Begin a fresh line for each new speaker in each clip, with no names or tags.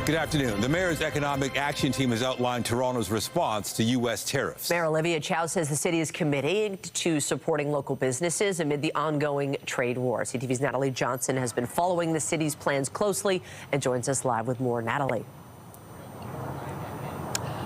Good afternoon. The mayor's economic action team has outlined Toronto's response to U.S. tariffs.
Mayor Olivia Chow says the city is committed to supporting local businesses amid the ongoing trade war. CTV's Natalie Johnson has been following the city's plans closely and joins us live with more. Natalie.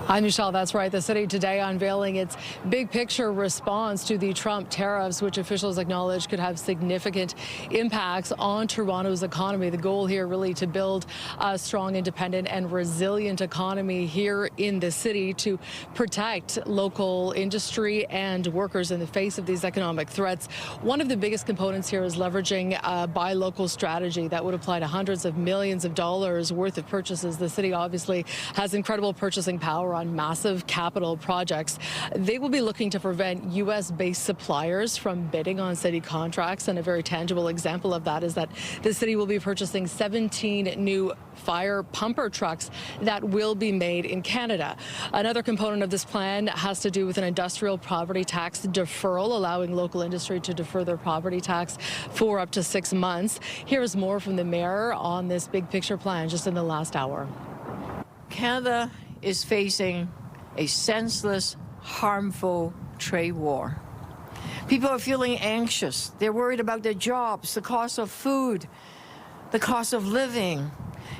Hi, Michelle. That's right. The city today unveiling its big picture response to the Trump tariffs, which officials acknowledge could have significant impacts on Toronto's economy. The goal here really to build a strong, independent and resilient economy here in the city to protect local industry and workers in the face of these economic threats. One of the biggest components here is leveraging a buy local strategy that would apply to hundreds of millions of dollars worth of purchases. The city obviously has incredible purchasing power on massive capital projects. They will be looking to prevent U.S.-based suppliers from bidding on city contracts, and a very tangible example of that is that the city will be purchasing 17 new fire pumper trucks that will be made in Canada. Another component of this plan has to do with an industrial property tax deferral, allowing local industry to defer their property tax for up to 6 months. Here is more from the mayor on this big picture plan just in the last hour.
Canada is facing a senseless, harmful trade war. People are feeling anxious. They're worried about their jobs, the cost of food, the cost of living.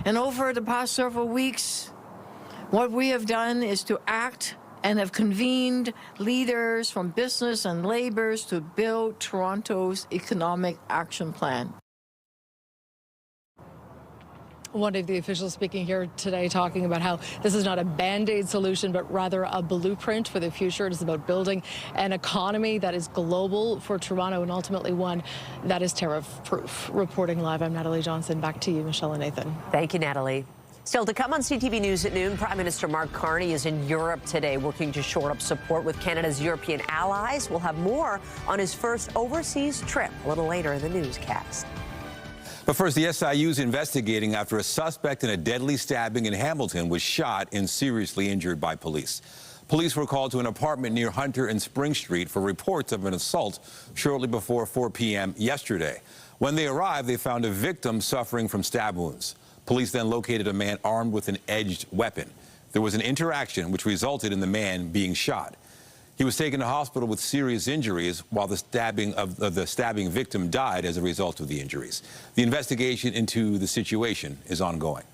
And over the past several weeks, what we have done is to act and have convened leaders from business and laborers to build Toronto's economic action plan.
One of the officials speaking here today talking about how this is not a Band-Aid solution, but rather a blueprint for the future. It is about building an economy that is global for Toronto and ultimately one that is tariff-proof. Reporting live, I'm Natalie Johnson. Back to you, Michelle and Nathan.
Thank you, Natalie. Still to come on CTV News at noon, Prime Minister Mark Carney is in Europe today working to shore up support with Canada's European allies. We'll have more on his first overseas trip a little later in the newscast.
But first, the SIU is investigating after a suspect in a deadly stabbing in Hamilton was shot and seriously injured by police. Police were called to an apartment near Hunter and Spring Street for reports of an assault shortly before 4 p.m. yesterday. When they arrived, they found a victim suffering from stab wounds. Police then located a man armed with an edged weapon. There was an interaction which resulted in the man being shot. He was taken to hospital with serious injuries, while the stabbing victim died as a result of the injuries. The investigation into the situation is ongoing.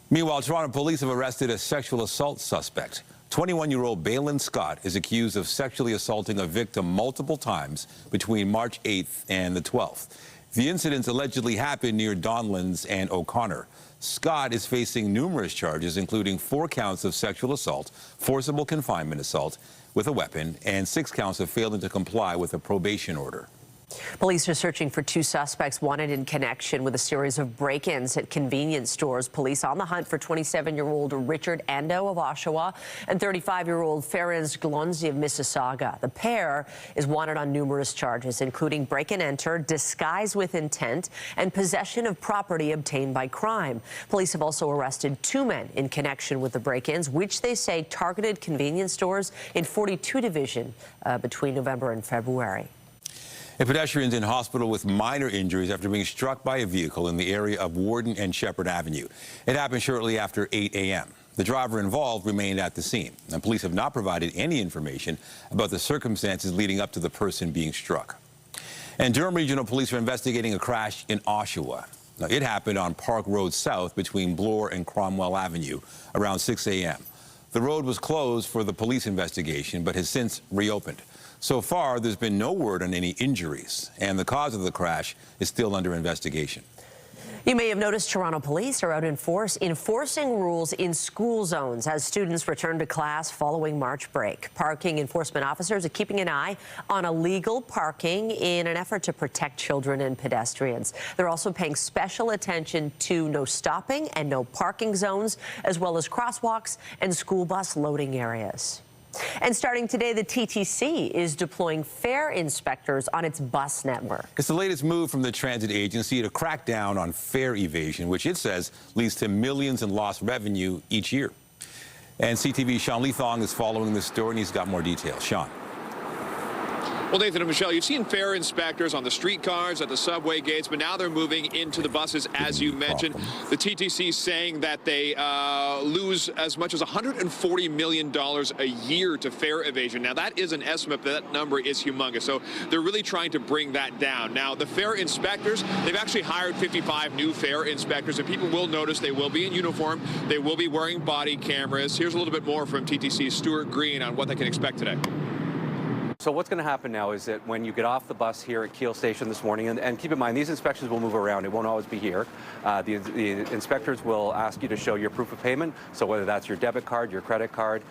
Meanwhile, Toronto police have arrested a sexual assault suspect. 21-year-old Balin Scott is accused of sexually assaulting a victim multiple times between March 8th and the 12th. The incidents allegedly happened near Donlands and O'Connor. Scott is facing numerous charges, including 4 counts of sexual assault, forcible confinement assault with a weapon, and 6 counts of failing to comply with a probation order.
Police are searching for 2 suspects wanted in connection with a series of break-ins at convenience stores. Police on the hunt for 27-year-old Richard Ando of Oshawa and 35-year-old Ferenc Glonzi of Mississauga. The pair is wanted on numerous charges, including break-and-enter, disguise with intent, and possession of property obtained by crime. Police have also arrested 2 men in connection with the break-ins, which they say targeted convenience stores in 42 Division between November and February.
A pedestrian's in hospital with minor injuries after being struck by a vehicle in the area of Warden and Shepherd Avenue. It happened shortly after 8 a.m. The driver involved remained at the scene, and police have not provided any information about the circumstances leading up to the person being struck. And Durham Regional Police are investigating a crash in Oshawa. Now, it happened on Park Road South between Bloor and Cromwell Avenue around 6 a.m. The road was closed for the police investigation, but has since reopened. So far, there's been no word on any injuries, and the cause of the crash is still under investigation.
You may have noticed Toronto police are out in force enforcing rules in school zones as students return to class following March break. Parking enforcement officers are keeping an eye on illegal parking in an effort to protect children and pedestrians. They're also paying special attention to no stopping and no parking zones, as well as crosswalks and school bus loading areas. And starting today, the TTC is deploying fare inspectors on its bus network.
It's the latest move from the transit agency to crack down on fare evasion, which it says leads to millions in lost revenue each year. And CTV's Sean Lethong is following this story, and he's got more details. Sean.
Well, Nathan and Michelle, you've seen fare inspectors on the streetcars, at the subway gates, but now they're moving into the buses, as you mentioned. The TTC saying that they lose as much as $140 million a year to fare evasion. Now, that is an estimate, but that number is humongous. So they're really trying to bring that down. Now, the fare inspectors, they've actually hired 55 new fare inspectors, and people will notice they will be in uniform. They will be wearing body cameras. Here's a little bit more from TTC's Stuart Green on what they can expect today.
So what's going to happen now is that when you get off the bus here at Keele Station this morning, and keep in mind, these inspections will move around. It won't always be here. The inspectors will ask you to show your proof of payment. So whether that's your debit card, your credit card,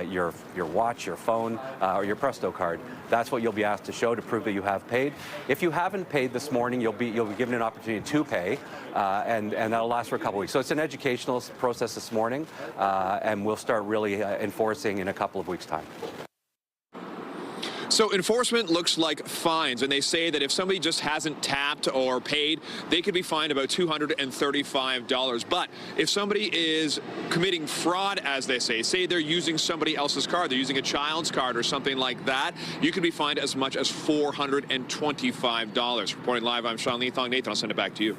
your watch, your phone, or your Presto card, that's what you'll be asked to show to prove that you have paid. If you haven't paid this morning, you'll be given an opportunity to pay, and that'll last for a couple weeks. So it's an educational process this morning, and we'll start really enforcing in a couple of weeks' time.
So enforcement looks like fines, and they say that if somebody just hasn't tapped or paid, they could be fined about $235. But if somebody is committing fraud, as they say they're using somebody else's card, they're using a child's card or something like that, you could be fined as much as $425. Reporting live, I'm Sean Leathong. Nathan, I'll send it back to you.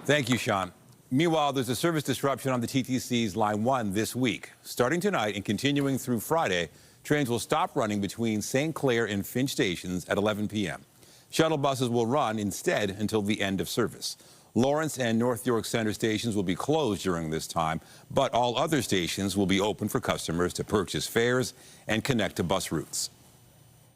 Thank you, Sean. Meanwhile, there's a service disruption on the TTC's Line 1 this week. Starting tonight and continuing through Friday, trains will stop running between St. Clair and Finch stations at 11 p.m. Shuttle buses will run instead until the end of service. Lawrence and North York Centre stations will be closed during this time, but all other stations will be open for customers to purchase fares and connect to bus routes.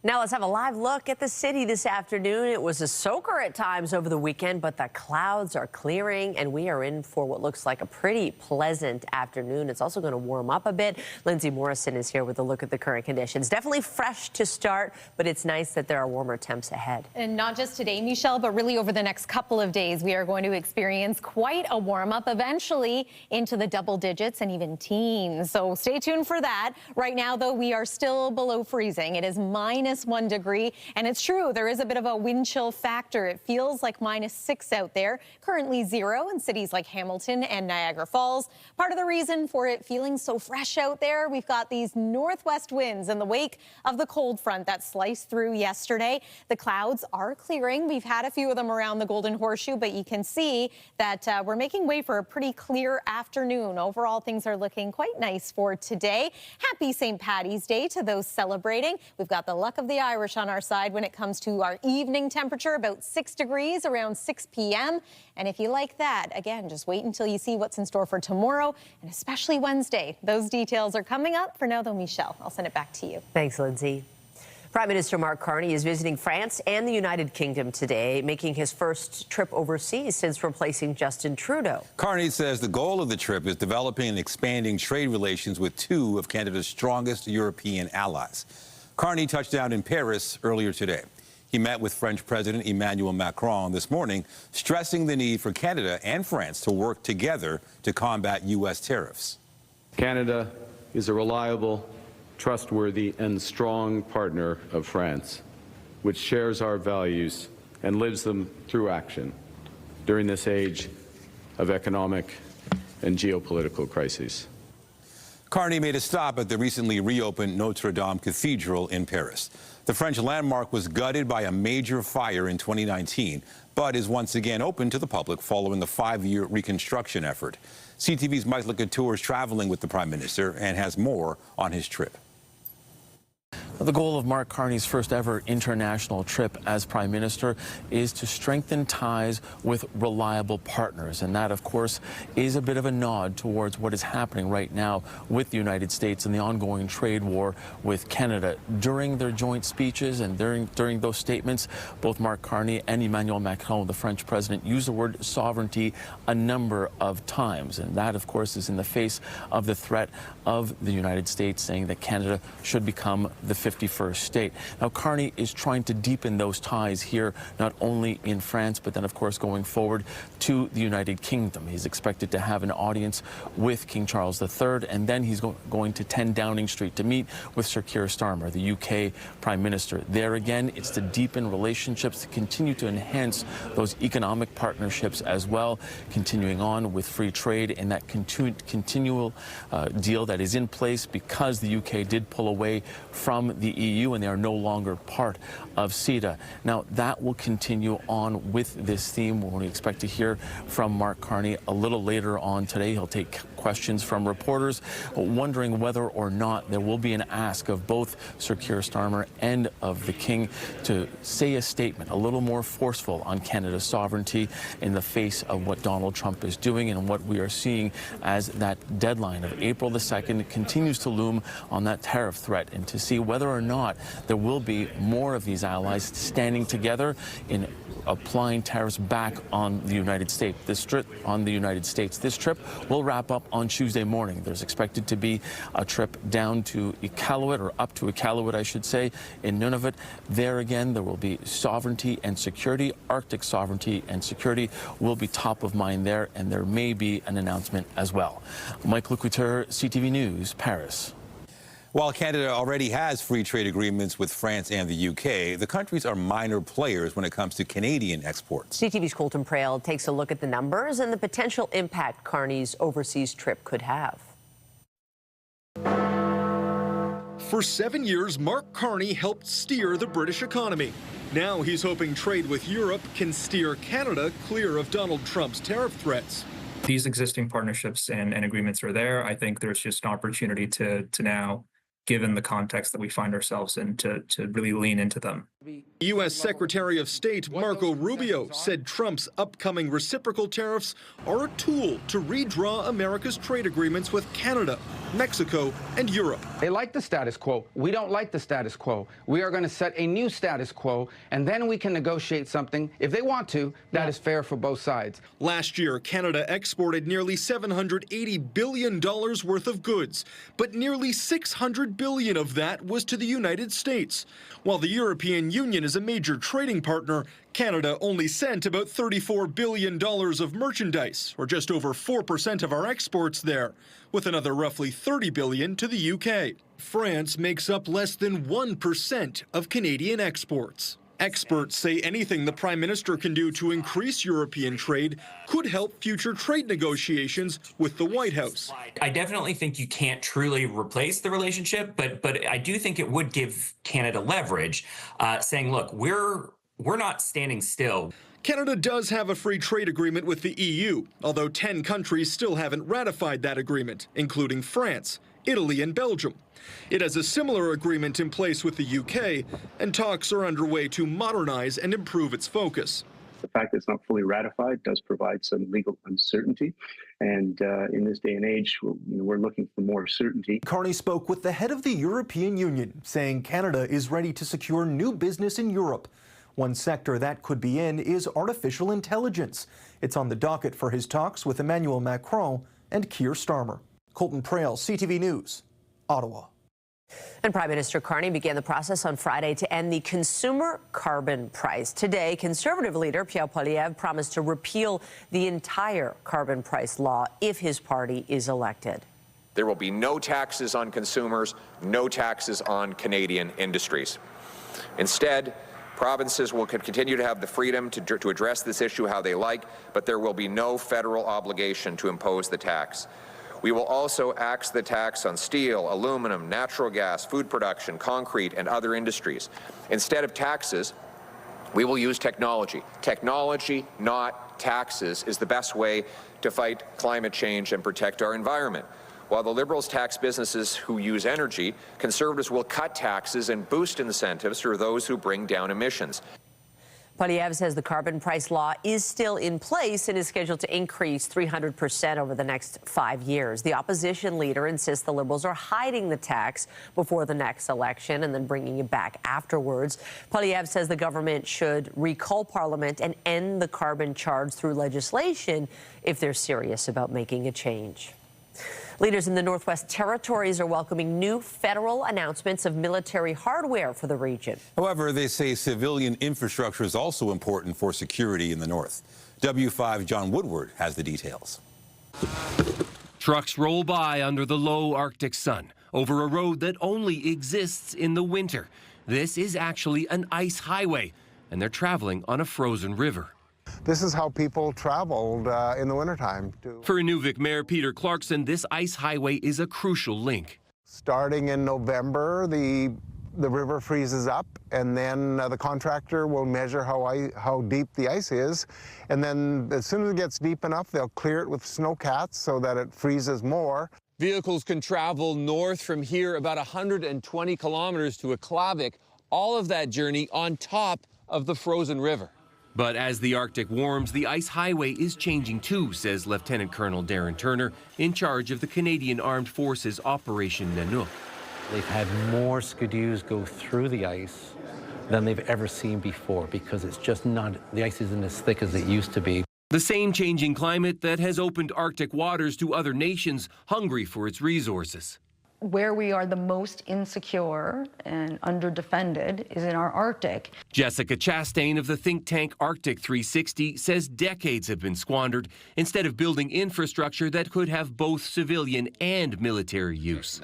Now let's have a live look at the city this afternoon. It was a soaker at times over the weekend, but the clouds are clearing and we are in for what looks like a pretty pleasant afternoon. It's also going to warm up a bit. Lindsay Morrison is here with a look at the current conditions. Definitely fresh to start, but it's nice that there are warmer temps ahead.
And not just today, Michelle, but really over the next couple of days, we are going to experience quite a warm up, eventually into the double digits and even teens. So stay tuned for that. Right now, though, we are still below freezing. It is -1 degree, and it's true, there is a bit of a wind chill factor. It feels like -6 out there, currently 0 in cities like Hamilton and Niagara Falls. Part of the reason for it feeling so fresh out there, we've got these northwest winds in the wake of the cold front that sliced through yesterday. The clouds are clearing. We've had a few of them around the Golden Horseshoe, but you can see that we're making way for a pretty clear afternoon. Overall, things are looking quite nice for today. Happy St. Paddy's Day to those celebrating. We've got the luck of the Irish on our side when it comes to our evening temperature, about 6 degrees around 6 p.m. And if you like that, again, just wait until you see what's in store for tomorrow and especially Wednesday. Those details are coming up. For now, though, Michelle, I'll send it back to you.
Thanks, Lindsay. Prime Minister Mark Carney is visiting France and the United Kingdom today, making his first trip overseas since replacing Justin Trudeau.
Carney says the goal of the trip is developing and expanding trade relations with two of Canada's strongest European allies. Carney touched down in Paris earlier today. He met with French President Emmanuel Macron this morning, stressing the need for Canada and France to work together to combat U.S. tariffs.
Canada is a reliable, trustworthy, and strong partner of France, which shares our values and lives them through action during this age of economic and geopolitical crises.
Carney made a stop at the recently reopened Notre Dame Cathedral in Paris. The French landmark was gutted by a major fire in 2019, but is once again open to the public following a 5-year reconstruction effort. CTV's Mike Lecouture is traveling with the Prime Minister and has more on his trip.
The goal of Mark Carney's first ever international trip as Prime Minister is to strengthen ties with reliable partners. And that, of course, is a bit of a nod towards what is happening right now with the United States and the ongoing trade war with Canada. During their joint speeches and during those statements, both Mark Carney and Emmanuel Macron, the French president, used the word sovereignty a number of times. And that, of course, is in the face of the threat of the United States saying that Canada should become the 51st state. Now, Carney is trying to deepen those ties here, not only in France, but then, of course, going forward to the United Kingdom. He's expected to have an audience with King Charles III, and then he's going to 10 Downing Street to meet with Sir Keir Starmer, the UK Prime Minister. There again, it's to deepen relationships, to continue to enhance those economic partnerships as well, continuing on with free trade and that continual deal that is in place because the UK did pull away from from the EU, and they are no longer part of CETA. Now, that will continue on with this theme. We expect to hear from Mark Carney a little later on today. He'll take questions from reporters wondering whether or not there will be an ask of both Sir Keir Starmer and of the King to say a statement a little more forceful on Canada's sovereignty in the face of what Donald Trump is doing and what we are seeing as that deadline of April the 2nd continues to loom on that tariff threat, and to see whether or not there will be more of these allies standing together in applying tariffs back on the United States. This trip will wrap up on Tuesday morning. There's expected to be a trip down to Iqaluit, or up to Iqaluit, I should say, in Nunavut. There again, there will be sovereignty and security. Arctic sovereignty and security will be top of mind there, and there may be an announcement as well. Mike Lecouteur, CTV News, Paris.
While Canada already has free trade agreements with France and the UK, the countries are minor players when it comes to Canadian exports.
CTV's Colton Prale takes a look at the numbers and the potential impact Carney's overseas trip could have.
For 7 years, Mark Carney helped steer the British economy. Now he's hoping trade with Europe can steer Canada clear of Donald Trump's tariff threats.
These existing partnerships and agreements are there. I think there's just an opportunity to now, given the context that we find ourselves in, to really lean into them.
U.S. Secretary of State Marco Rubio said Trump's upcoming reciprocal tariffs are a tool to redraw America's trade agreements with Canada, Mexico, and Europe.
They like the status quo. We don't like the status quo. We are going to set a new status quo, and then we can negotiate something, if they want to, that is fair for both sides.
Last year, Canada exported nearly $780 billion worth of goods, but nearly $600 billion of that was to the United States. While the European Union is a major trading partner, Canada only sent about $34 billion of merchandise, or just over 4% of our exports there, with another roughly $30 billion to the UK. France makes up less than 1% of Canadian exports. Experts say anything the Prime Minister can do to increase European trade could help future trade negotiations with the White House.
I definitely think you can't truly replace the relationship, but I do think it would give Canada leverage, saying, look, we're not standing still.
Canada does have a free trade agreement with the EU, although 10 countries still haven't ratified that agreement, including France, Italy, and Belgium. It has a similar agreement in place with the UK, and talks are underway to modernize and improve its focus.
The fact that it's not fully ratified does provide some legal uncertainty, and in this day and age, we're looking for more certainty.
Carney spoke with the head of the European Union, saying Canada is ready to secure new business in Europe. One sector that could be in is artificial intelligence. It's on the docket for his talks with Emmanuel Macron and Keir Starmer. Colton Prale, CTV News, Ottawa.
And Prime Minister Carney began the process on Friday to end the consumer carbon price. Today, Conservative leader Pierre Poilievre promised to repeal the entire carbon price law if his party is elected.
There will be no taxes on consumers, no taxes on Canadian industries. Instead, provinces will continue to have the freedom to address this issue how they like, but there will be no federal obligation to impose the tax. We will also axe the tax on steel, aluminum, natural gas, food production, concrete, and other industries. Instead of taxes, we will use technology. Technology, not taxes, is the best way to fight climate change and protect our environment. While the Liberals tax businesses who use energy, Conservatives will cut taxes and boost incentives for those who bring down emissions.
Poilievre says the carbon price law is still in place and is scheduled to increase 300% over the next 5 years. The opposition leader insists the Liberals are hiding the tax before the next election and then bringing it back afterwards. Poilievre says the government should recall Parliament and end the carbon charge through legislation if they're serious about making a change. Leaders in the Northwest Territories are welcoming new federal announcements of military hardware for the region.
However, they say civilian infrastructure is also important for security in the north. W5 John Woodward has the details.
Trucks roll by under the low Arctic sun over a road that only exists in the winter. This is actually an ice highway, and they're traveling on a frozen river.
This is how people traveled in the wintertime.
For Inuvik Mayor Peter Clarkson, this ice highway is a crucial link.
Starting in November, the the river freezes up, and then the contractor will measure how deep the ice is, and then as soon as it gets deep enough, they'll clear it with snowcats so that it freezes more.
Vehicles can travel north from here about 120 kilometers to Aklavik, all of that journey on top of the frozen river.
But as the Arctic warms, the ice highway is changing too, says Lieutenant Colonel Darren Turner, in charge of the Canadian Armed Forces Operation Nanook.
They've had more skidoos go through the ice than they've ever seen before because it's just not, the ice isn't as thick as it used to be.
The same changing climate that has opened Arctic waters to other nations hungry for its resources.
Where we are the most insecure and underdefended is in our Arctic.
Jessica Chastain of the think tank Arctic 360 says decades have been squandered instead of building infrastructure that could have both civilian and military use.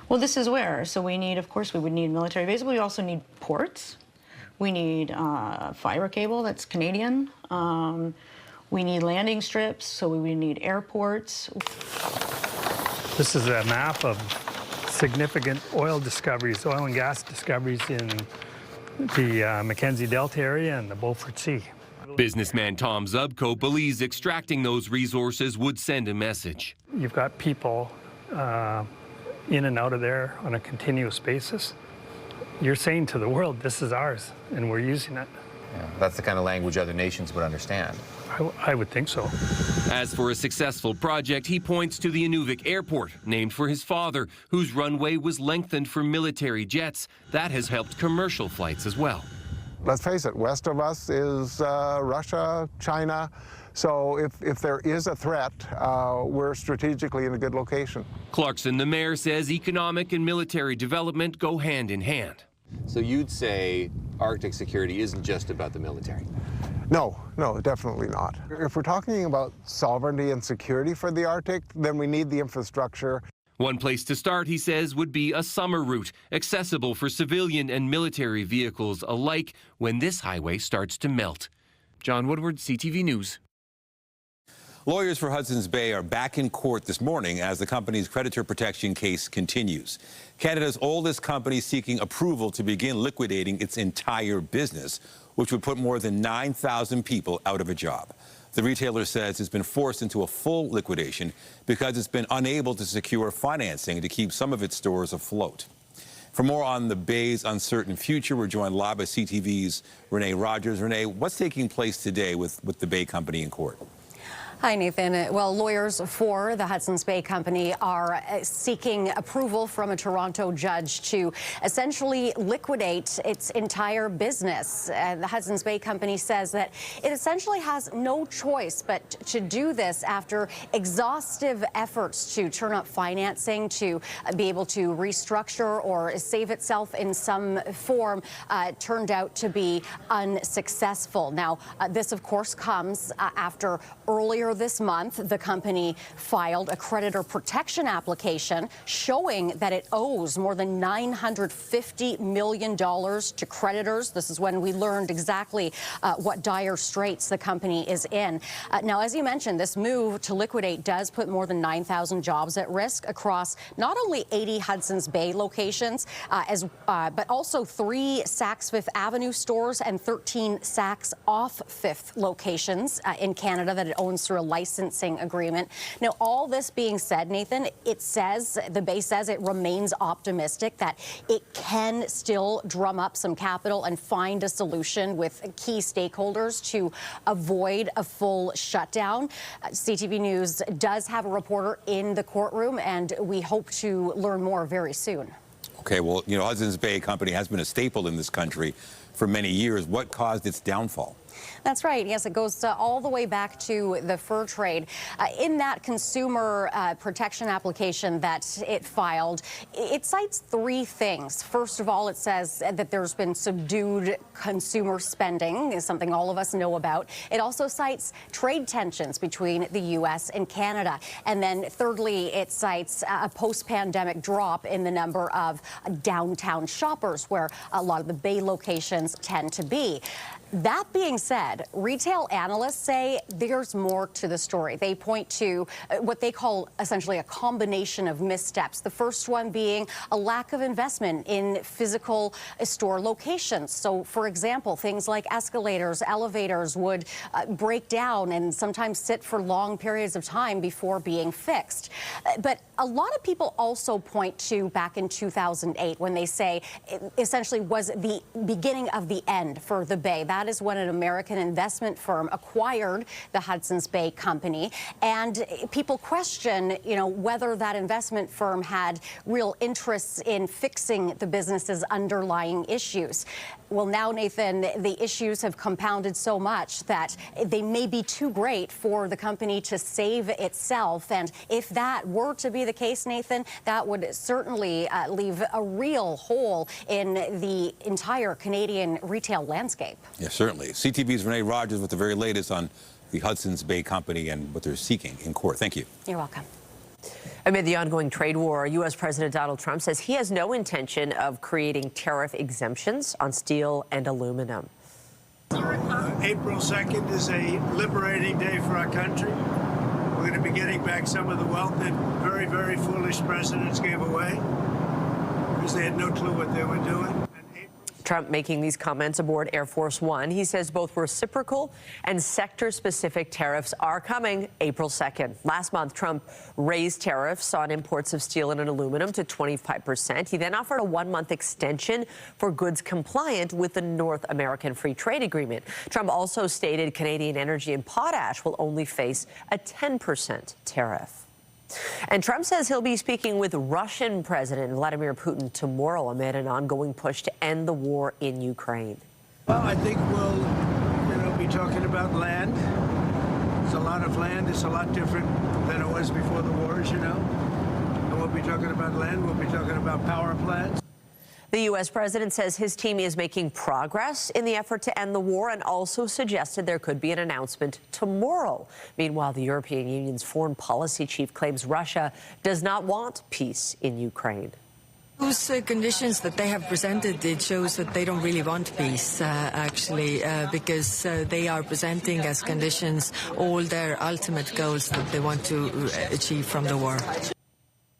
Well, this is where. So we need, of course, we would need military bases, but we also need ports. We need fiber cable that's Canadian. We need landing strips, so we need airports.
This is a map of significant oil discoveries, oil and gas discoveries in the Mackenzie Delta area and the Beaufort Sea.
Businessman Tom Zubko believes extracting those resources would send a message.
You've got people in and out of there on a continuous basis. You're saying to the world, this is ours, and we're using it.
Yeah, that's the kind of language other nations would understand.
I would think so.
As for a successful project, he points to the Inuvik Airport, named for his father, whose runway was lengthened for military jets. That has helped commercial flights as well.
Let's face it, west of us is Russia, China. So if there is a threat, we're strategically in a good location.
Clarkson, the mayor, says economic and military development go hand in hand.
So you'd say Arctic security isn't just about the military?
No, definitely not. If we're talking about sovereignty and security for the Arctic, then we need the infrastructure.
One place to start, he says, would be a summer route, accessible for civilian and military vehicles alike when this highway starts to melt. John Woodward, CTV News.
Lawyers for Hudson's Bay are back in court this morning as the company's creditor protection case continues. Canada's oldest company seeking approval to begin liquidating its entire business, which would put more than 9,000 people out of a job. The retailer says it's been forced into a full liquidation because it's been unable to secure financing to keep some of its stores afloat. For more on the Bay's uncertain future, we're joined live by CTV's Renee Rogers. Renee, what's taking place today with the Bay Company in court?
Hi, Nathan. Well, lawyers for the Hudson's Bay Company are seeking approval from a Toronto judge to essentially liquidate its entire business. The Hudson's Bay Company says that it essentially has no choice but to do this after exhaustive efforts to turn up financing to be able to restructure or save itself in some form turned out to be unsuccessful. Now, this, of course, comes after earlier this month, the company filed a creditor protection application showing that it owes more than $950 million to creditors. This is when we learned exactly what dire straits the company is in. Now, as you mentioned, this move to liquidate does put more than 9,000 jobs at risk across not only 80 Hudson's Bay locations, but also 3 Saks Fifth Avenue stores and 13 Saks off Fifth locations in Canada that it owns through a licensing agreement. Now, all this being said, Nathan, the Bay says it remains optimistic that it can still drum up some capital and find a solution with key stakeholders to avoid a full shutdown. CTV News does have a reporter in the courtroom, and we hope to learn more very soon.
Okay, well, you know, Hudson's Bay Company has been a staple in this country for many years. What caused its downfall?
That's right. Yes, it goes all the way back to the fur trade. In that consumer protection application that it filed, it cites 3 things. First of all, it says that there's been subdued consumer spending, is something all of us know about. It also cites trade tensions between the U.S. and Canada. And then thirdly, it cites a post-pandemic drop in the number of downtown shoppers, where a lot of the Bay locations tend to be. That being said, retail analysts say there's more to the story. They point to what they call essentially a combination of missteps. The first one being a lack of investment in physical store locations. So, for example, things like escalators, elevators would break down and sometimes sit for long periods of time before being fixed. But a lot of people also point to back in 2008 when they say it essentially was the beginning of the end for the Bay. That is when an American investment firm acquired the Hudson's Bay Company, and people question, whether that investment firm had real interests in fixing the business's underlying issues. Well, now, Nathan, the issues have compounded so much that they may be too great for the company to save itself. And if that were to be the case, Nathan, that would certainly leave a real hole in the entire Canadian retail landscape.
Yeah, certainly. CTV's Renee Rogers with the very latest on the Hudson's Bay Company and what they're seeking in court. Thank you.
You're welcome.
Amid the ongoing trade war, U.S. President Donald Trump says he has no intention of creating tariff exemptions on steel and aluminum.
April 2nd is a liberating day for our country. We're going to be getting back some of the wealth that very, very foolish presidents gave away because they had no clue what they were doing.
Trump making these comments aboard Air Force One. He says both reciprocal and sector-specific tariffs are coming April 2nd. Last month, Trump raised tariffs on imports of steel and aluminum to 25%. He then offered a one-month extension for goods compliant with the North American Free Trade Agreement. Trump also stated Canadian energy and potash will only face a 10% tariff. And Trump says he'll be speaking with Russian President Vladimir Putin tomorrow amid an ongoing push to end the war in Ukraine.
Well, I think we'll, be talking about land. It's a lot of land. It's a lot different than it was before the war, as you know. And we'll be talking about land. We'll be talking about power plants.
The U.S. president says his team is making progress in the effort to end the war and also suggested there could be an announcement tomorrow. Meanwhile, the European Union's foreign policy chief claims Russia does not want peace in Ukraine.
Those conditions that they have presented, it shows that they don't really want peace, because they are presenting as conditions all their ultimate goals that they want to achieve from the war.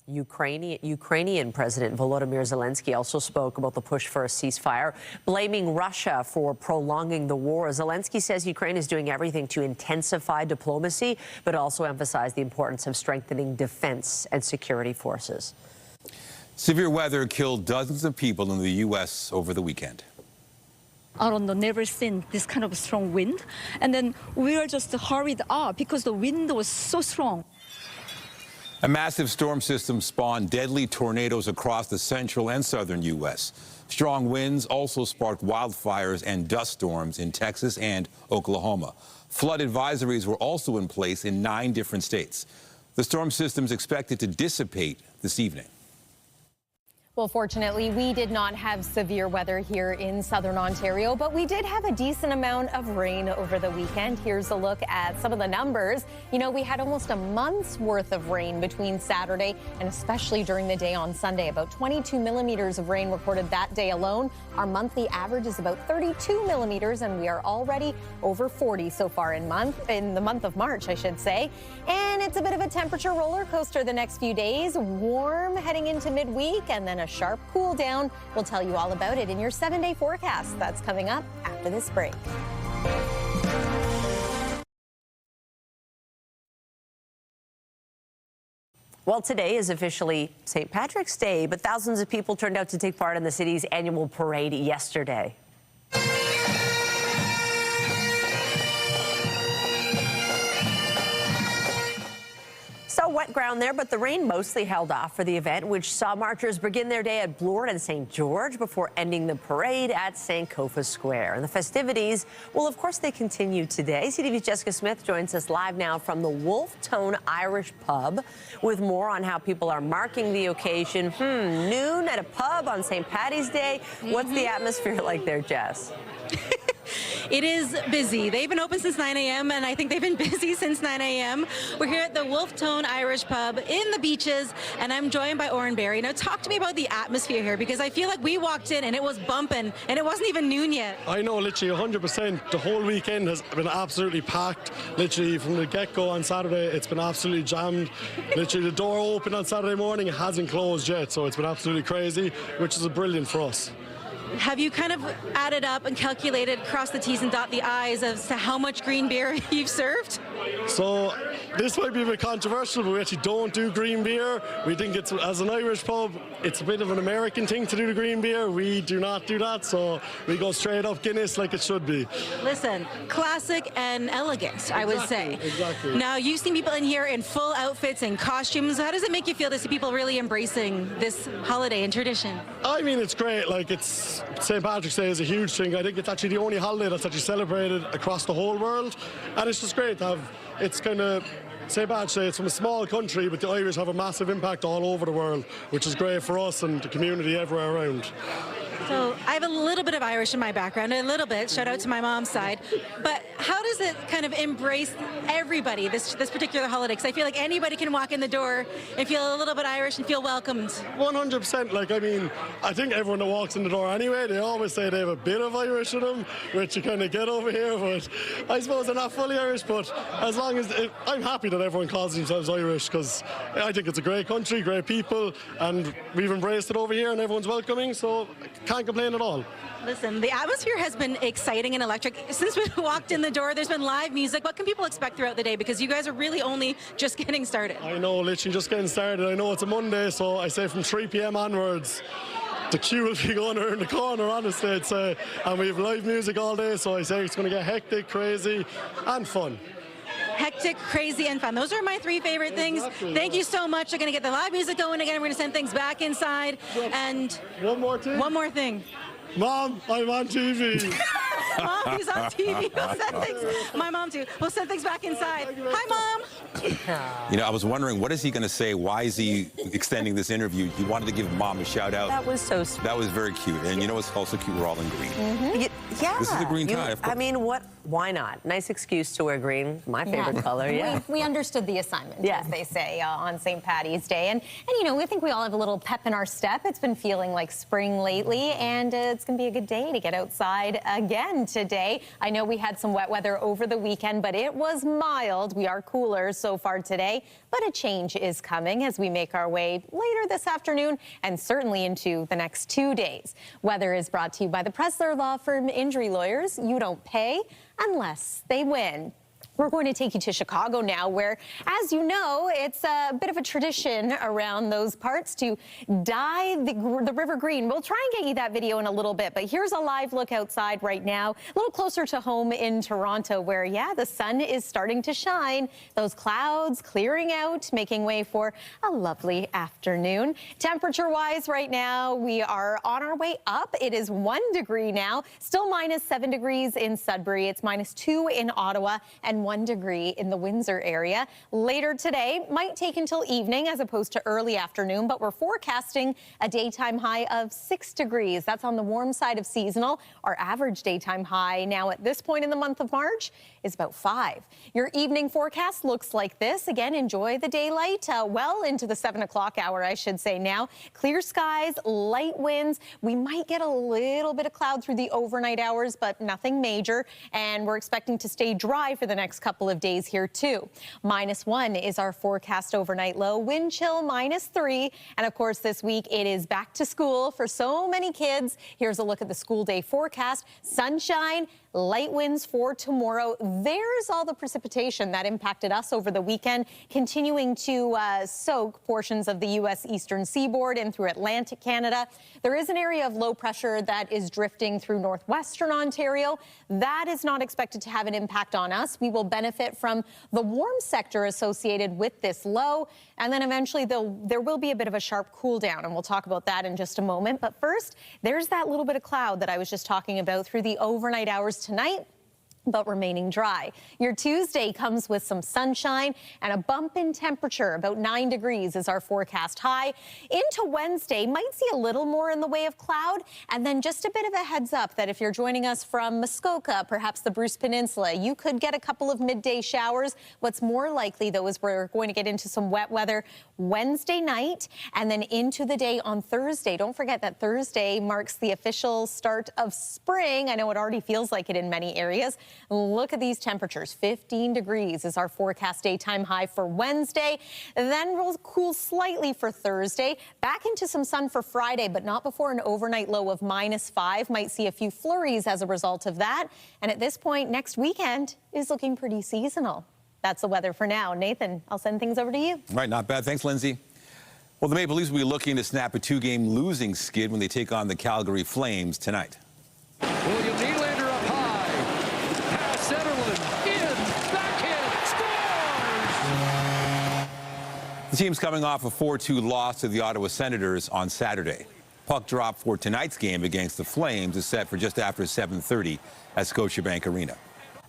Ukrainian President Volodymyr Zelensky also spoke about the push for a ceasefire, blaming Russia for prolonging the war. Zelensky says Ukraine is doing everything to intensify diplomacy, but also emphasized the importance of strengthening defense and security forces.
Severe weather killed dozens of people in the U.S. over the weekend.
I don't know, never seen this kind of strong wind. And then we were just hurried up because the wind was so strong.
A massive storm system spawned deadly tornadoes across the central and southern U.S. Strong winds also sparked wildfires and dust storms in Texas and Oklahoma. Flood advisories were also in place in 9 different states. The storm system is expected to dissipate this evening.
Well, fortunately, we did not have severe weather here in southern Ontario, but we did have a decent amount of rain over the weekend. Here's a look at some of the numbers. We had almost a month's worth of rain between Saturday and especially during the day on Sunday. About 22 millimeters of rain recorded that day alone. Our monthly average is about 32 millimeters, and we are already over 40 so far in the month of March, I should say. And it's a bit of a temperature roller coaster the next few days. Warm heading into midweek, and then a sharp cool down. We'll tell you all about it in your 7-day forecast. That's coming up after this break.
Well, today is officially St. Patrick's Day, but thousands of people turned out to take part in the city's annual parade yesterday. So wet ground there, but the rain mostly held off for the event, which saw marchers begin their day at Bloor and St. George before ending the parade at Sankofa Square. And the festivities, well, of course, they continue today. CTV's Jessica Smith joins us live now from the Wolf Tone Irish Pub with more on how people are marking the occasion. Noon at a pub on St. Paddy's Day. What's the atmosphere like there, Jess?
It is busy. They've been open since 9 a.m. and I think they've been busy since 9 a.m. We're here at the Wolf Tone Irish Pub in the Beaches, and I'm joined by Oren Barry. Now, talk to me about the atmosphere here, because I feel like we walked in and it was bumping and it wasn't even noon yet.
I know, literally 100%. The whole weekend has been absolutely packed. Literally from the get-go on Saturday, it's been absolutely jammed. Literally the door opened on Saturday morning, it hasn't closed yet, so it's been absolutely crazy, which is brilliant for us.
Have you kind of added up and calculated, cross the T's and dot the I's as to how much green beer you've served?
So this might be a bit controversial, but we actually don't do green beer. We think it's, as an Irish pub, it's a bit of an American thing to do the green beer. We do not do that, so we go straight up Guinness like it should be.
Listen, classic and elegant, I would say.
Exactly.
Now, you've seen people in here in full outfits and costumes. How does it make you feel to see people really embracing this holiday and tradition?
I mean, it's great. Like, it's St. Patrick's Day is a huge thing. I think it's actually the only holiday that's actually celebrated across the whole world, and it's just great to have. It's kind of St. Patrick's Day. It's from a small country, but the Irish have a massive impact all over the world, which is great for us and the community everywhere around.
So I have a little bit of Irish in my background, a little bit, shout out to my mom's side. But how does it kind of embrace everybody, this particular holiday? Because I feel like anybody can walk in the door and feel a little bit Irish and feel welcomed.
100%. Like, I mean, I think everyone that walks in the door anyway, they always say they have a bit of Irish in them, which you kind of get over here. But I suppose they're not fully Irish, but as long as I'm happy that everyone calls themselves Irish, because I think it's a great country, great people, and we've embraced it over here and everyone's welcoming, so can't complain at all.
Listen, the atmosphere has been exciting and electric. Since we walked in the door, there's been live music. What can people expect throughout the day? Because you guys are really only just getting started.
I know, literally just getting started. I know it's a Monday, so I say from 3 p.m. onwards, the queue will be going around the corner, honestly, I'd say. And we have live music all day, so I say it's going to get hectic, crazy, and fun.
Hectic, crazy, and fun. Those are my 3 favorite things.
Exactly.
Thank you so much. We're going to get the live music going again. We're going to send things back inside. And
one more thing.
One more thing.
Mom, I'm on TV.
Mom, he's on TV. We'll send things. My mom too. We'll send things back inside. Hi, Mom.
You know, I was wondering, what is he going to say? Why is he extending this interview? He wanted to give Mom a shout out.
That was so sweet.
That was very cute. And you know what's also cute? We're all in green.
Yeah.
This is the green tie.
I mean, why not? Nice excuse to wear green. My favorite color, yeah.
We understood the assignment, as they say, on St. Paddy's Day. And, you know, we think we all have a little pep in our step. It's been feeling like spring lately, and it's going to be a good day to get outside again today. I know we had some wet weather over the weekend, but it was mild. We are cooler so far today, but a change is coming as we make our way later this afternoon and certainly into the next 2 days. Weather is brought to you by the Pressler Law Firm Injury Lawyers. You don't pay unless they win. We're going to take you to Chicago now, where, as you know, it's a bit of a tradition around those parts to dye the river green. We'll try and get you that video in a little bit, but here's a live look outside right now, a little closer to home in Toronto, where, yeah, the sun is starting to shine. Those clouds clearing out, making way for a lovely afternoon. Temperature-wise right now, we are on our way up. It is 1 degree now, still -7 degrees in Sudbury. It's -2 in Ottawa and 1 degree in the Windsor area. Later today might take until evening as opposed to early afternoon, but we're forecasting a daytime high of 6 degrees. That's on the warm side of seasonal. Our average daytime high now at this point in the month of March is about 5. Your evening forecast looks like this. Again, enjoy the daylight well into the 7 o'clock hour, I should say now. Clear skies, light winds. We might get a little bit of cloud through the overnight hours, but nothing major. And we're expecting to stay dry for the next couple of days here too. -1 is our forecast overnight low. Wind chill -3. And of course, this week it is back to school for so many kids. Here's a look at the school day forecast. Sunshine, light winds for tomorrow. There's all the precipitation that impacted us over the weekend, continuing to soak portions of the U.S. eastern seaboard and through Atlantic Canada. There is an area of low pressure that is drifting through northwestern Ontario. That is not expected to have an impact on us. We will benefit from the warm sector associated with this low, and then eventually there will be a bit of a sharp cool down, and we'll talk about that in just a moment. But first, there's that little bit of cloud that I was just talking about through the overnight hours tonight. but remaining dry. Your Tuesday comes with some sunshine and a bump in temperature. About 9 degrees is our forecast high. Into Wednesday, might see a little more in the way of cloud. And then just a bit of a heads up that if you're joining us from Muskoka, perhaps the Bruce Peninsula, you could get a couple of midday showers. What's more likely, though, is we're going to get into some wet weather Wednesday night and then into the day on Thursday. Don't forget that Thursday marks the official start of spring. I know it already feels like it in many areas. Look at these temperatures. 15 degrees is our forecast daytime high for Wednesday. Then we'll cool slightly for Thursday. Back into some sun for Friday, but not before an overnight low of -5. Might see a few flurries as a result of that. And at this point, next weekend is looking pretty seasonal. That's the weather for now. Nathan, I'll send things over to you.
All right, not bad. Thanks, Lindsay. Well, the Maple Leafs will be looking to snap a 2-game losing skid when they take on the Calgary Flames tonight.
William Nylander up high. Pass Centerland. In. Backhand. Scores!
The team's coming off a 4-2 loss to the Ottawa Senators on Saturday. Puck drop for tonight's game against the Flames is set for just after 7:30 at Scotiabank Arena.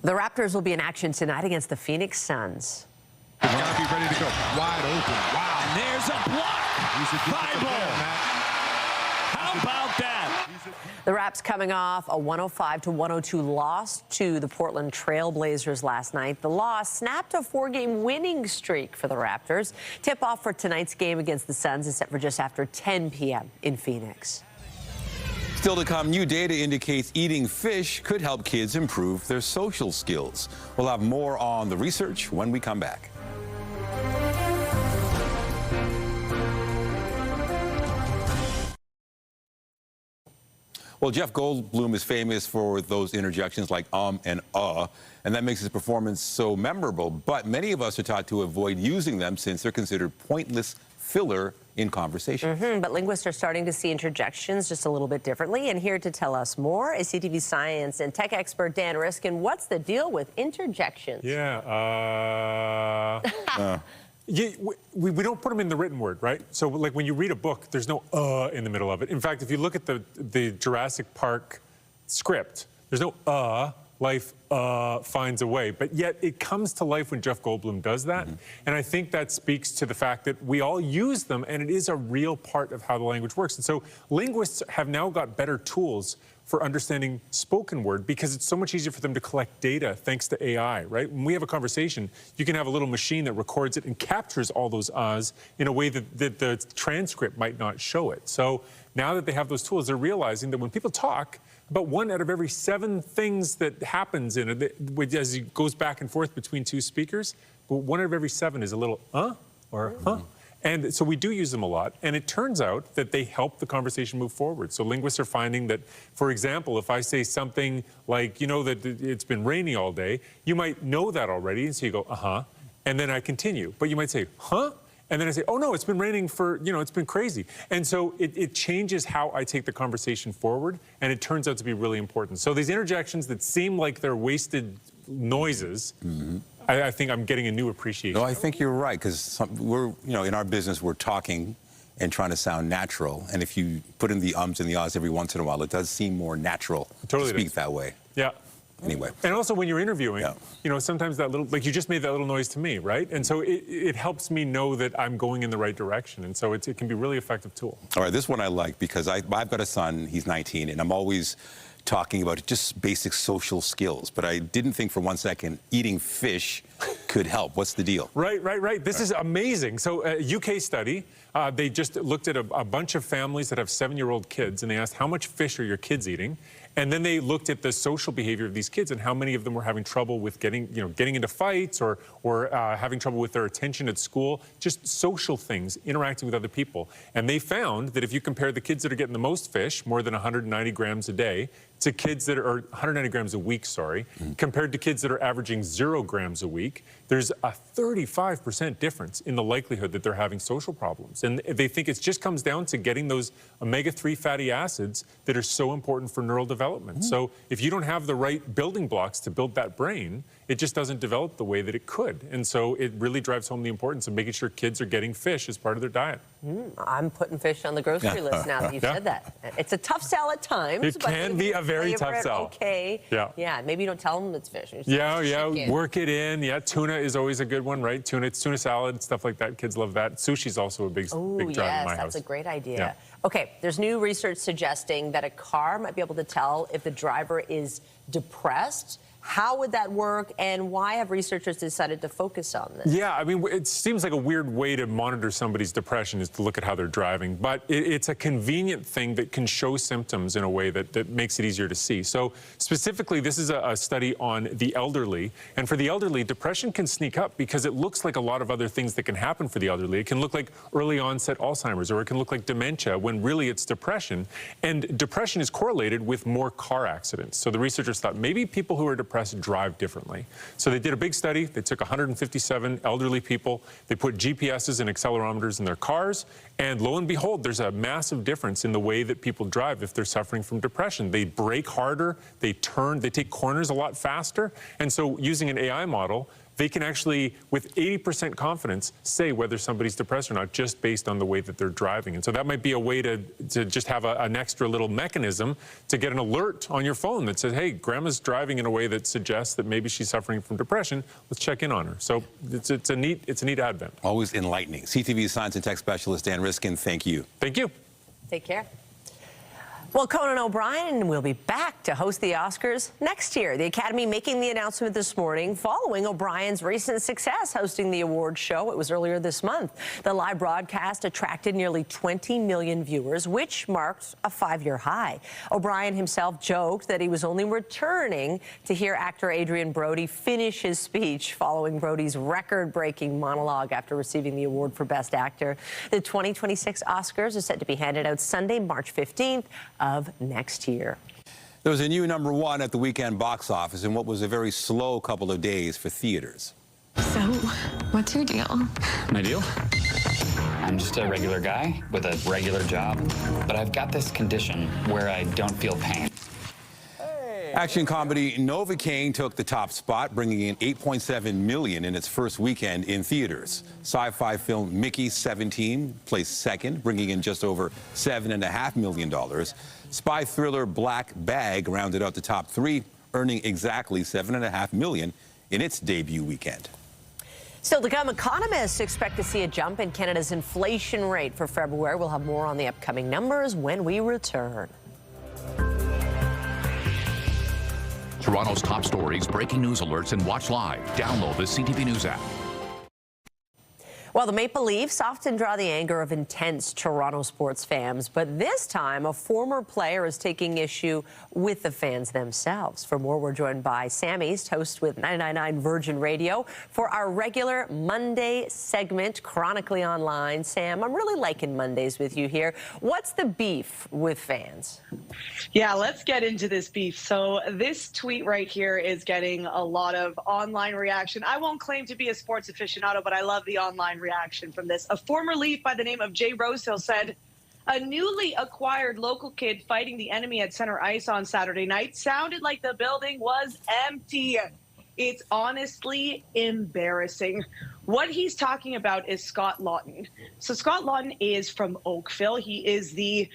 The Raptors will be in action tonight against the Phoenix Suns.
He's got to be ready to go. Wide open. Wow. And there's a block. Bible. How about that?
The Raps coming off a 105-102 loss to the Portland Trail Blazers last night. The loss snapped a 4-game winning streak for the Raptors. Tip-off for tonight's game against the Suns is set for just after 10 p.m. in Phoenix.
Still to come, new data indicates eating fish could help kids improve their social skills. We'll have more on the research when we come back. Well, Jeff Goldblum is famous for those interjections like and that makes his performance so memorable. But many of us are taught to avoid using them since they're considered pointless filler in conversation.
But linguists are starting to see interjections just a little bit differently. And here to tell us more is CTV science and tech expert Dan Riskin. What's the deal with interjections?
We don't put them in the written word, right? So like when you read a book, there's no in the middle of it. In fact, if you look at the Jurassic Park script, there's no life finds a way. But yet it comes to life when Jeff Goldblum does that. And I think that speaks to the fact that we all use them, and it is a real part of how the language works. And so linguists have now got better tools for understanding spoken word because it's so much easier for them to collect data thanks to AI, right? When we have a conversation, you can have a little machine that records it and captures all those ahs in a way that the transcript might not show it. So now that they have those tools, they're realizing that when people talk, about 1 out of every 7 things that happens in it, as it goes back and forth between 2 speakers, but 1 out of every 7 is a little or huh. And so we do use them a lot, and it turns out that they help the conversation move forward. So linguists are finding that, for example, if I say something like, you know, that it's been rainy all day, you might know that already, and so you go, and then I continue. But you might say, huh? And then I say, oh no, it's been raining for, you know, it's been crazy. And so it changes how I take the conversation forward, and it turns out to be really important. So these interjections that seem like they're wasted noises, I think I'm getting a new appreciation.
No, I think you're right, because we're, you know, in our business, we're talking and trying to sound natural. And if you put in the ums and the ahs every once in a while, it does seem more natural to speak that way.
Yeah.
Anyway.
And also when you're interviewing, you know, sometimes that little, like you just made that little noise to me, right? And so it helps me know that I'm going in the right direction. And so it can be a really effective tool.
All right, this one I like because I've got a son, he's 19, and I'm always talking about just basic social skills. But I didn't think for 1 second eating fish could help. What's the deal?
Right. This is amazing. So a UK study, they just looked at a bunch of families that have 7-year-old kids, and they asked, how much fish are your kids eating? And then they looked at the social behavior of these kids and how many of them were having trouble with getting into fights or having trouble with their attention at school, just social things, interacting with other people. And they found that if you compare the kids that are getting the most fish, more than 190 grams a day, to kids that are 190 grams a week, compared to kids that are averaging 0 grams a week, there's a 35% difference in the likelihood that they're having social problems. And they think it just comes down to getting those omega-3 fatty acids that are so important for neural development. So if you don't have the right building blocks to build that brain, it just doesn't develop the way that it could. And so it really drives home the importance of making sure kids are getting fish as part of their diet.
I'm putting fish on the grocery list now that you've said that. It's a tough sell at times.
It can be a very tough sell.
Okay. Yeah, maybe you don't tell them it's fish.
Work it in. Yeah, tuna is always a good one, right? Tuna salad, stuff like that. Kids love that. Sushi's also a big drive in my house.
That's a great idea.
Yeah.
Okay, there's new research suggesting that a car might be able to tell if the driver is depressed. How would that work, and why have researchers decided to focus on this?
Yeah, I mean, it seems like a weird way to monitor somebody's depression is to look at how they're driving, but it's a convenient thing that can show symptoms in a way that makes it easier to see. So specifically, this is a study on the elderly, and for the elderly, depression can sneak up because it looks like a lot of other things that can happen for the elderly. It can look like early onset Alzheimer's, or it can look like dementia when really it's depression, and depression is correlated with more car accidents. So the researchers thought maybe people who are depressed drive differently. So they did a big study. They took 157 elderly people. They put GPSs and accelerometers in their cars. And lo and behold, there's a massive difference in the way that people drive if they're suffering from depression. They brake harder. They take corners a lot faster. And so using an AI model, they can actually, with 80% confidence, say whether somebody's depressed or not, just based on the way that they're driving. And so that might be a way to just have an extra little mechanism to get an alert on your phone that says, hey, grandma's driving in a way that suggests that maybe she's suffering from depression. Let's check in on her. So it's a neat advent.
Always enlightening. CTV science and tech specialist Dan Riskin, thank you.
Thank you.
Take care. Well, Conan O'Brien will be back to host the Oscars next year. The Academy making the announcement this morning following O'Brien's recent success hosting the awards show. It was earlier this month. The live broadcast attracted nearly 20 million viewers, which marked a 5-year high. O'Brien himself joked that he was only returning to hear actor Adrien Brody finish his speech following Brody's record-breaking monologue after receiving the award for Best Actor. The 2026 Oscars are set to be handed out Sunday, March 15th. Of next year.
There was a new #1 at the weekend box office in what was a very slow couple of days for theaters.
So, what's your deal?
My deal? I'm just a regular guy with a regular job, but I've got this condition where I don't feel pain.
Action comedy Novocaine took the top spot, bringing in $8.7 million in its first weekend in theaters. Sci-fi film Mickey 17 placed second, bringing in just over $7.5 million. Spy thriller Black Bag rounded out the top 3, earning exactly $7.5 million in its debut weekend.
Still to come, economists expect to see a jump in Canada's inflation rate for February. We'll have more on the upcoming numbers when we return.
Toronto's top stories, breaking news alerts, and watch live. Download the CTV News app.
Well, the Maple Leafs often draw the anger of intense Toronto sports fans, but this time a former player is taking issue with the fans themselves. For more, we're joined by Sam East, host with 99.9 Virgin Radio, for our regular Monday segment, Chronically Online. Sam, I'm really liking Mondays with you here. What's the beef with fans?
Yeah, let's get into this beef. So this tweet right here is getting a lot of online reaction. I won't claim to be a sports aficionado, but I love the online reaction from this. A former Leaf by the name of Jay Rosehill said, a newly acquired local kid fighting the enemy at center ice on Saturday night sounded like the building was empty. It's honestly embarrassing. What he's talking about is Scott Lawton. So Scott Lawton is from Oakville. He is the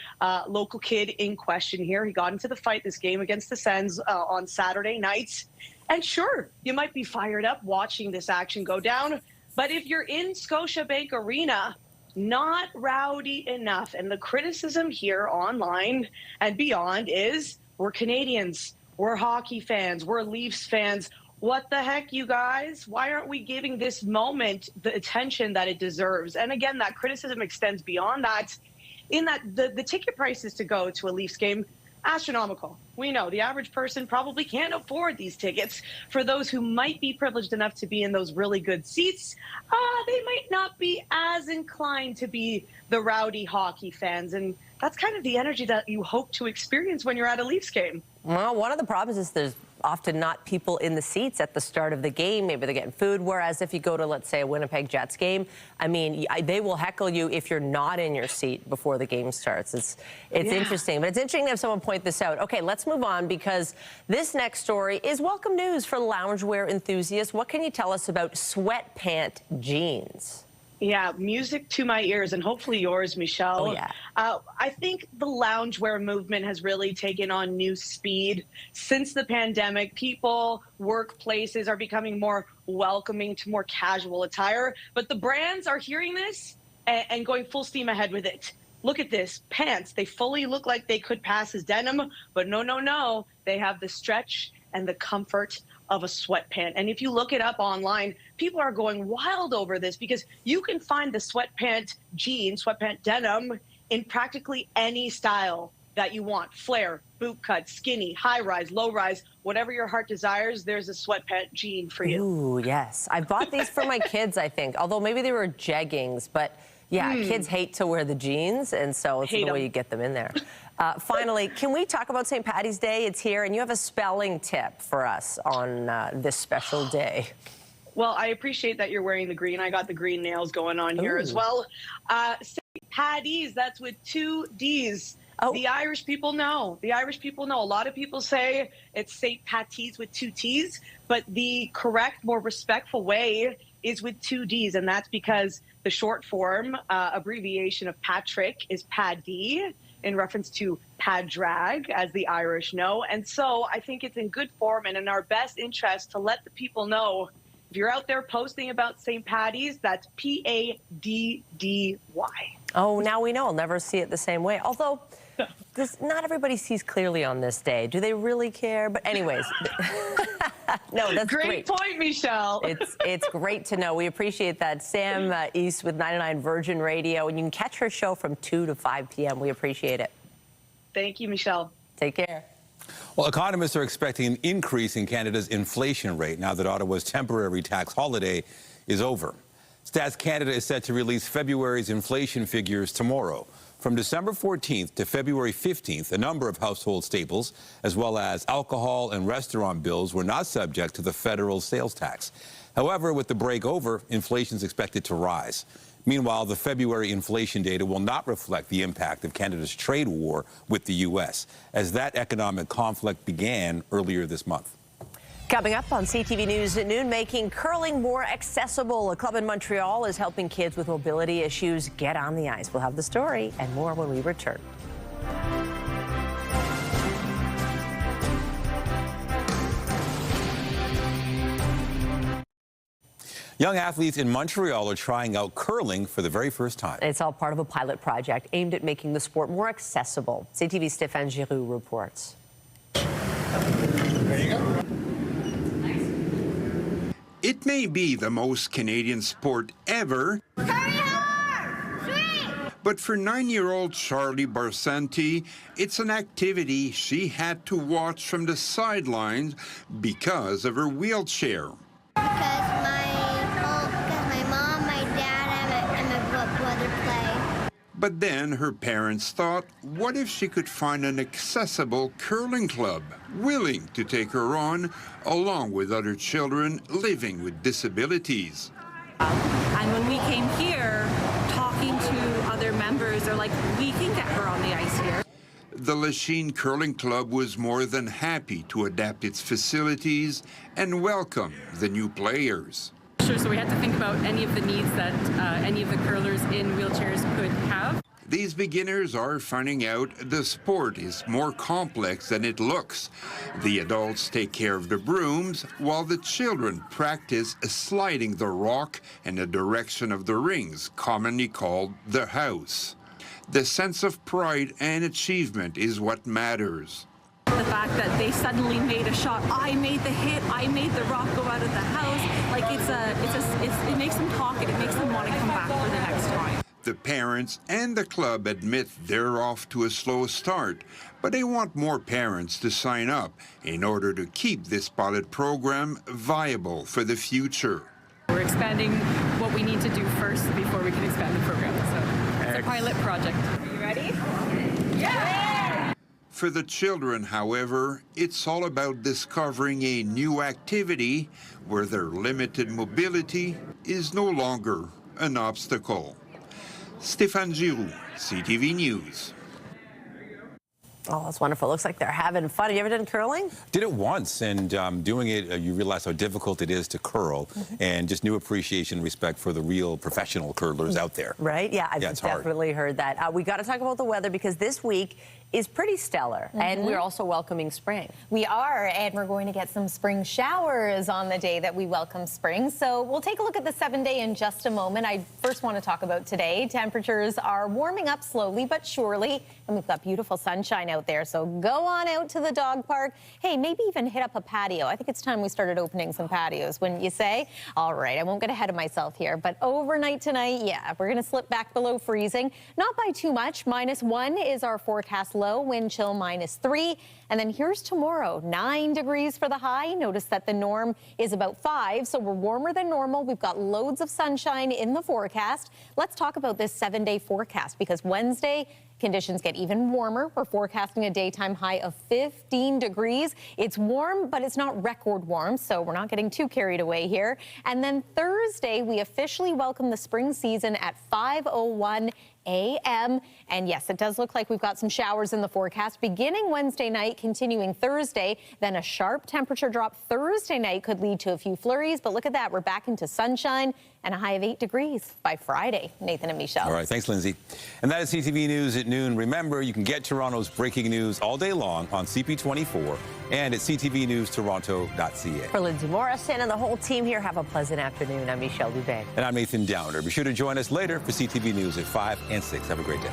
local kid in question here. He got into the fight this game against the Sens on Saturday night. And sure, you might be fired up watching this action go down. But if you're in Scotiabank Arena, not rowdy enough. And the criticism here online and beyond is we're Canadians, we're hockey fans, we're Leafs fans. What the heck, you guys? Why aren't we giving this moment the attention that it deserves? And again, that criticism extends beyond that. In that the ticket prices to go to a Leafs game, astronomical. We know the average person probably can't afford these tickets. For those who might be privileged enough to be in those really good seats, they might not be as inclined to be the rowdy hockey fans. And that's kind of the energy that you hope to experience when you're at a Leafs game.
Well, one of the problems is there's often not people in the seats at the start of the game. Maybe they're getting food. Whereas if you go to, let's say, a Winnipeg Jets game, I mean, they will heckle you if you're not in your seat before the game starts. It's interesting. But it's interesting to have someone point this out. Okay, let's move on, because this next story is welcome news for loungewear enthusiasts. What can you tell us about Sweatpant jeans?
Yeah, music to my ears, and hopefully yours, Michelle.
Oh, yeah.
I think the loungewear movement has really taken on new speed since the pandemic. People, workplaces are becoming more welcoming to more casual attire, but the brands are hearing this and going full steam ahead with it. Look at this, pants. They fully look like they could pass as denim, but no. They have the stretch and the comfort of a sweatpant. And if you look it up online, people are going wild over this because you can find the sweatpant jean, sweatpant denim in practically any style that you want. Flare, boot cut, skinny, high rise, low rise, whatever your heart desires, there's a sweatpant jean for you.
Ooh, yes. I bought these for my kids, I think, although maybe they were jeggings, but yeah, kids hate to wear the jeans, and so it's the way you get them in there. Finally, can we talk about St. Paddy's Day? It's here, and you have a spelling tip for us on this special day.
Well, I appreciate that you're wearing the green. I got the green nails going on here as well. St. Paddy's, that's with 2 D's. Oh. The Irish people know. The Irish people know. A lot of people say it's St. Patty's with 2 T's, but the correct, more respectful way is with 2 D's, and that's because the short form abbreviation of Patrick is Paddy, in reference to Padraig, as the Irish know. And so I think it's in good form and in our best interest to let the people know, if you're out there posting about St. Paddy's, that's Paddy.
Oh, now we know. I'll never see it the same way. Although, not everybody sees clearly on this day. Do they really care? But anyways, no, that's
great point, Michelle.
It's great to know. We appreciate that. Sam East with 99 Virgin Radio, and you can catch her show from 2 to 5 p.m. We appreciate it.
Thank you, Michelle.
Take care.
Well, economists are expecting an increase in Canada's inflation rate now that Ottawa's temporary tax holiday is over. Stats Canada is set to release February's inflation figures tomorrow. From December 14th to February 15th, a number of household staples, as well as alcohol and restaurant bills, were not subject to the federal sales tax. However, with the break over, inflation is expected to rise. Meanwhile, the February inflation data will not reflect the impact of Canada's trade war with the U.S., as that economic conflict began earlier this month.
Coming up on CTV News at noon, making curling more accessible. A club in Montreal is helping kids with mobility issues get on the ice. We'll have the story and more when we return.
Young athletes in Montreal are trying out curling for the very first time.
It's all part of a pilot project aimed at making the sport more accessible. CTV's Stéphane Giroux reports.
There you go. It may be the most Canadian sport ever, but for 9-year-old Charlie Barsanti, it's an activity she had to watch from the sidelines because of her wheelchair.
Because my mom, my dad, and my brother play.
But then her parents thought, what if she could find an accessible curling club willing to take her on, along with other children living with disabilities?
And when we came here, talking to other members, they're like, we can get her on the ice here.
The Lachine Curling Club was more than happy to adapt its facilities and welcome the new players.
Sure, so we had to think about any of the needs that any of the curlers in wheelchairs could have.
These beginners are finding out the sport is more complex than it looks. The adults take care of the brooms, while the children practice sliding the rock in the direction of the rings, commonly called the house. The sense of pride and achievement is what matters.
The fact that they suddenly made a shot, I made the hit, I made the rock go out of the house, like it makes them talk and it makes them want to come back for the next time.
The parents and the club admit they're off to a slow start, but they want more parents to sign up in order to keep this pilot program viable for the future.
We're expanding what we need to do first before we can expand the program. So it's a pilot project. Are you ready? Yeah!
For the children, however, it's all about discovering a new activity where their limited mobility is no longer an obstacle. Stéphane Giroux, CTV News.
Oh, that's wonderful. Looks like they're having fun. Have you ever done curling?
Did it once, and doing it, you realize how difficult it is to curl, and just new appreciation and respect for the real professional curlers out there.
Right? Yeah, I've
it's hard.
definitely heard that. We got to talk about the weather because this week is pretty stellar, and we're also welcoming spring.
We are, and we're going to get some spring showers on the day that we welcome spring. So we'll take a look at the 7-day in just a moment. I first want to talk about today. Temperatures are warming up slowly but surely, and we've got beautiful sunshine out there. So go on out to the dog park. Hey, maybe even hit up a patio. I think it's time we started opening some patios, wouldn't you say? All right, I won't get ahead of myself here, but overnight tonight, yeah, we're going to slip back below freezing. Not by too much. -1 is our forecast low, wind chill -3. And then here's tomorrow, 9 degrees for the high. Notice that the norm is about 5, so we're warmer than normal. We've got loads of sunshine in the forecast. Let's talk about this 7-day forecast because Wednesday, conditions get even warmer. We're forecasting a daytime high of 15 degrees. It's warm, but it's not record warm, so we're not getting too carried away here. And then Thursday, we officially welcome the spring season at 5:01 a.m. And yes, it does look like we've got some showers in the forecast beginning Wednesday night, continuing Thursday. Then a sharp temperature drop Thursday night could lead to a few flurries. But look at that. We're back into sunshine and a high of 8 degrees by Friday. Nathan and Michelle.
All right. Thanks, Lindsay. And that is CTV News at noon. Remember, you can get Toronto's breaking news all day long on CP24 and at ctvnewstoronto.ca.
For Lindsay Morrison and the whole team here, have a pleasant afternoon. I'm Michelle Dubé.
And I'm Nathan Downer. Be sure to join us later for CTV News at 5 and 6. Have a great day.